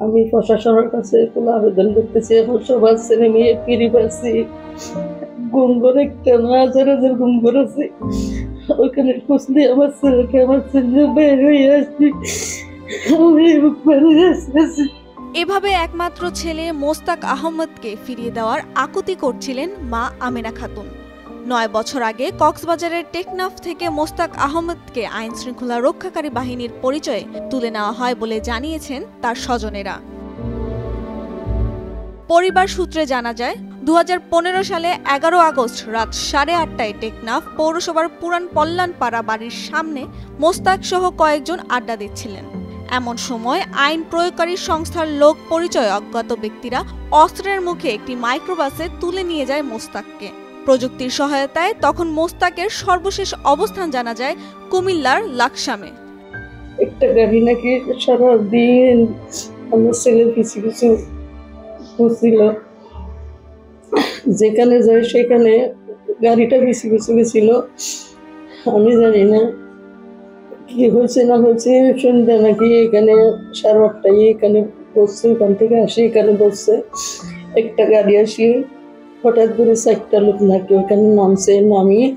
আমি প্রশাসনের কাছে কোনো আবেদন করতেছি, এখন সবার ছেলে মেয়ে ফিরে পাচ্ছি। গুমগর একটা না, হাজার হাজার গুমগর আছে, ওইখানে খুঁজলে আমার ছেলে বের হয়ে আসবে। আমি বেরিয়ে আসতেছি। এভাবে একমাত্র ছেলে মোস্তাক আহমেদকে ফিরিয়ে দেওয়ার আকুতি করছিলেন মা আমেনা খাতুন। 9 বছর আগে কক্সবাজারের টেকনাফ থেকে মোস্তাক আহমেদকে আইন শৃঙ্খলা রক্ষাকারী বাহিনীর পরিচয়ে তুলে নেওয়া হয় বলে জানিয়েছেন তার স্বজনেরা। পরিবার সূত্রে জানা যায়, 2015 সালে 11 আগস্ট রাত 8:30টায় টেকনাফ পৌরসভার পুরান পল্লানপাড়া বাড়ির সামনে মোস্তাক সহ কয়েকজন আড্ডা দিচ্ছিলেন। এমন সময় আইন প্রয়োগকারী সংস্থার লোক পরিচয় অজ্ঞাত ব্যক্তিরা অস্ত্রের মুখে একটি মাইক্রোবাসে তুলে নিয়ে যায় মোস্তাককে। প্রযুক্তির সহায়তায় তখন মোস্তাকের সর্বশেষ অবস্থান জানা যায় কুমিল্লার লাকসামে। একটা গাড়ি নাকি সারাদিন আমার ছেলে কিছু কিছু খুঁজছিল, যেখানে যায় সেখানে গাড়িটা পিছু পিছু গেছিল। আমি জানি না কি হয়েছে না হয়েছে, শুনতে নাকি এখানে 8:30টায় এখানে বসছে, ওখান থেকে আসি এখানে বসছে একটা গাড়ি আসি, হঠাৎ করে 4টা লোক নাকি ওখানে নামছে, নামিয়ে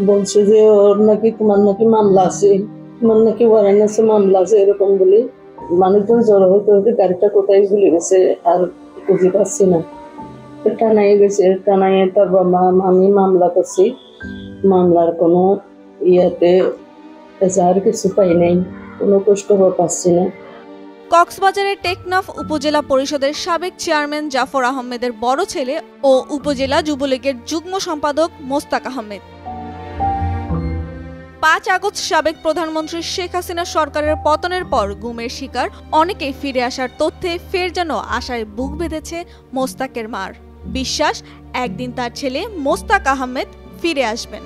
বলছে যে ওর নাকি তোমার নাকি মামলা আছে, তোমার নাকি ওয়ারেন্ট আছে, মামলা আছে, এরকম বলে মানুষজন জড়ো হতে হতে গাড়িটা কোথায় ভুলে গেছে আর খুঁজে পাচ্ছি না। টানাই গেছে, টানাইয়ে তারপর আমি মামলা করছি, মামলার কোনো ইয়াতে আর কিছু পাই নাই, কোনো খোঁজখবর পাচ্ছি না। কক্সবাজারের টেকনাফ উপজেলা পরিষদের সাবেক চেয়ারম্যান জাফর আহমেদের বড় ছেলে ও উপজেলা যুবলীগের যুগ্ম সম্পাদক মোস্তাক আহমেদ। 5 আগস্ট সাবেক প্রধানমন্ত্রী শেখ হাসিনা সরকারের পতনের পর গুমের শিকার অনেকেই ফিরে আসার তথ্যে ফের যেন আশায় বুক বেঁধেছে মোস্তাকের মার। বিশ্বাস, একদিন তার ছেলে মোস্তাক আহমেদ ফিরে আসবেন।